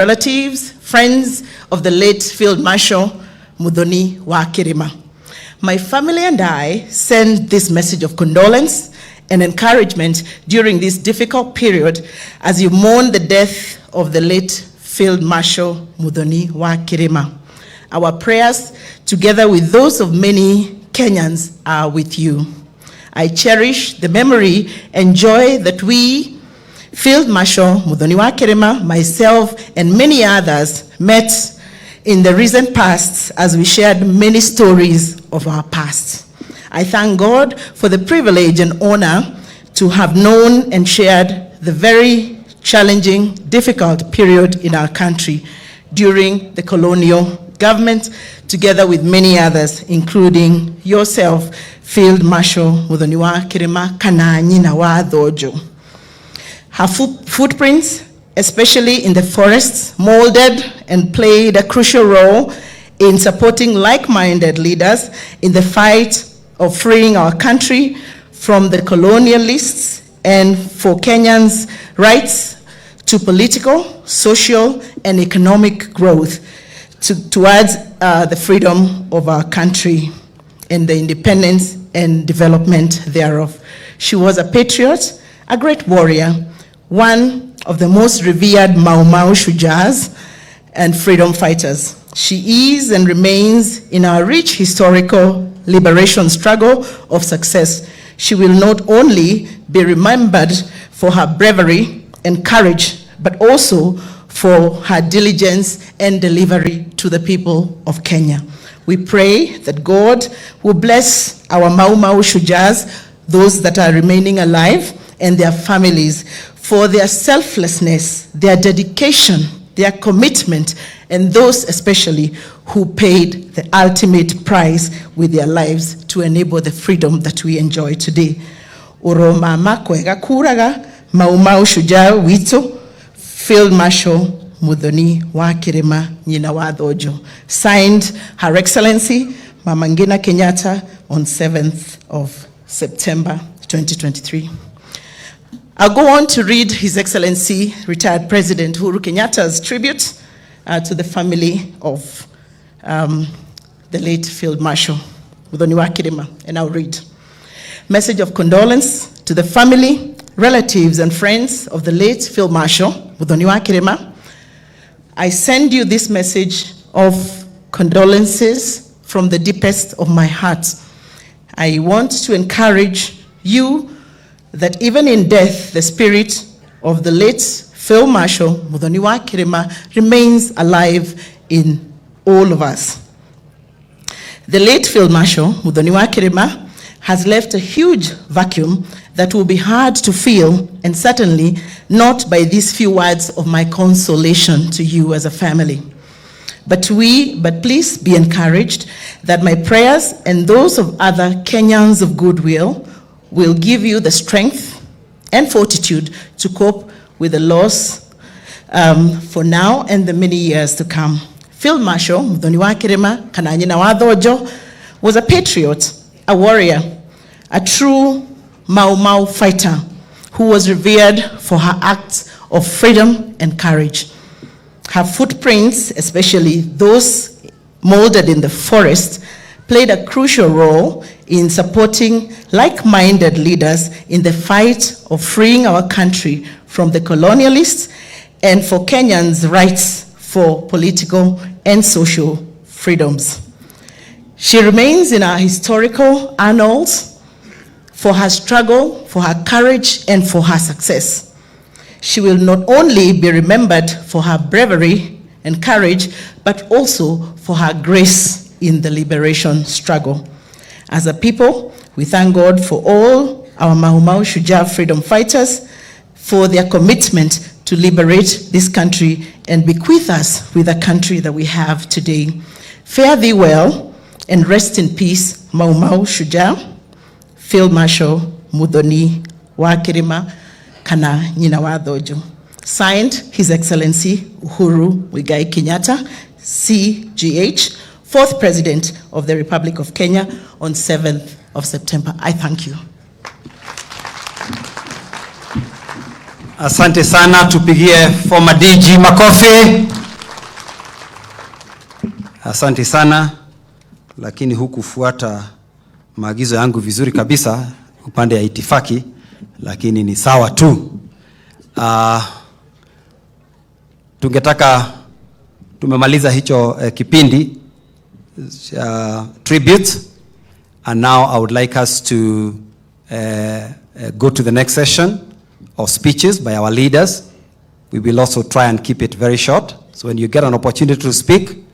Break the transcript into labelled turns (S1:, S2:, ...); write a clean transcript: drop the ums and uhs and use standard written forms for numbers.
S1: relatives, friends of the late Field Marshal Muthoni wa Kirima. My family and I send this message of condolence and encouragement during this difficult period as you mourn the death of the late Field Marshal Muthoni wa Kirima. Our prayers, together with those of many Kenyans, are with you. I cherish the memory and joy that we, Field Marshal Muthoni wa Kirima, myself, and many others met in the recent past as we shared many stories of our past. I thank God for the privilege and honor to have known and shared the very challenging, difficult period in our country during the colonial government, together with many others, including yourself, Field Marshal Muthoni wa Kirima kana nyina wa thojo. Her footprints, especially in the forests, molded and played a crucial role in supporting like-minded leaders in the fight of freeing our country from the colonialists and for Kenyans' rights to political, social, and economic growth towards the freedom of our country and the independence and development thereof. She was a patriot, a great warrior, one of the most revered Mau Mau Shujas and freedom fighters. She is and remains in our rich historical liberation struggle of success. She will not only be remembered for her bravery and courage, but also for her diligence and delivery to the people of Kenya. We pray that God will bless our Mau Mau Shujas, those that are remaining alive, and their families for their selflessness, their dedication, their commitment, and those especially who paid the ultimate price with their lives to enable the freedom that we enjoy today. Oro mama kwega kuraga Mau Mau Shujaa wito Field Marshal Muthoni wa Kirima nyina wa thojo. Signed, Her Excellency Mama Ngina Kenyatta on 7th of September 2023. I'll go on to read His Excellency, retired President Uhuru Kenyatta's tribute to the family of the late Field Marshal Muthoni wa Kirima, and I'll read. Message of condolence to the family, relatives, and friends of the late Field Marshal Muthoni wa Kirima. I send you this message of condolences from the deepest of my heart. I want to encourage you that even in death, the spirit of the late Field Marshal Muthoni wa Kirima remains alive in all of us. The late Field Marshal Muthoni wa Kirima has left a huge vacuum that will be hard to fill, and certainly not by these few words of my consolation to you as a family. But please be encouraged that my prayers and those of other Kenyans of goodwill will give you the strength and fortitude to cope with the loss for now and the many years to come. Field Marshal Muthoni wa Kirima kana nyina wa thojo was a patriot, a warrior, a true Mau Mau fighter who was revered for her acts of freedom and courage. Her footprints, especially those molded in the forest, played a crucial role in supporting like-minded leaders in the fight of freeing our country from the colonialists and for Kenyans' rights for political and social freedoms. She remains in our historical annals for her struggle, for her courage, and for her success. She will not only be remembered for her bravery and courage, but also for her grace in the liberation struggle. As a people, we thank God for all our Mau Mau Shujaa freedom fighters for their commitment to liberate this country and bequeath us with a country that we have today. Fare thee well and rest in peace, Mau Mau Shujaa, Field Marshal Muthoni wa Kirima kana nyina wa thojo. Signed, His Excellency Uhuru Kenyatta, CGH, 4th President of the Republic of Kenya, on 7th of September. I thank you.
S2: Asante sana, tupigie former DG makofi. Asante sana, lakini hukufuata maagizo yangu vizuri kabisa upande ya itifaki, lakini ni sawa tu. Tumemaliza hicho kipindi tribute, and now I would like us to go to the next session of speeches by our leaders. We will also try and keep it very short, so when you get an opportunity to speak,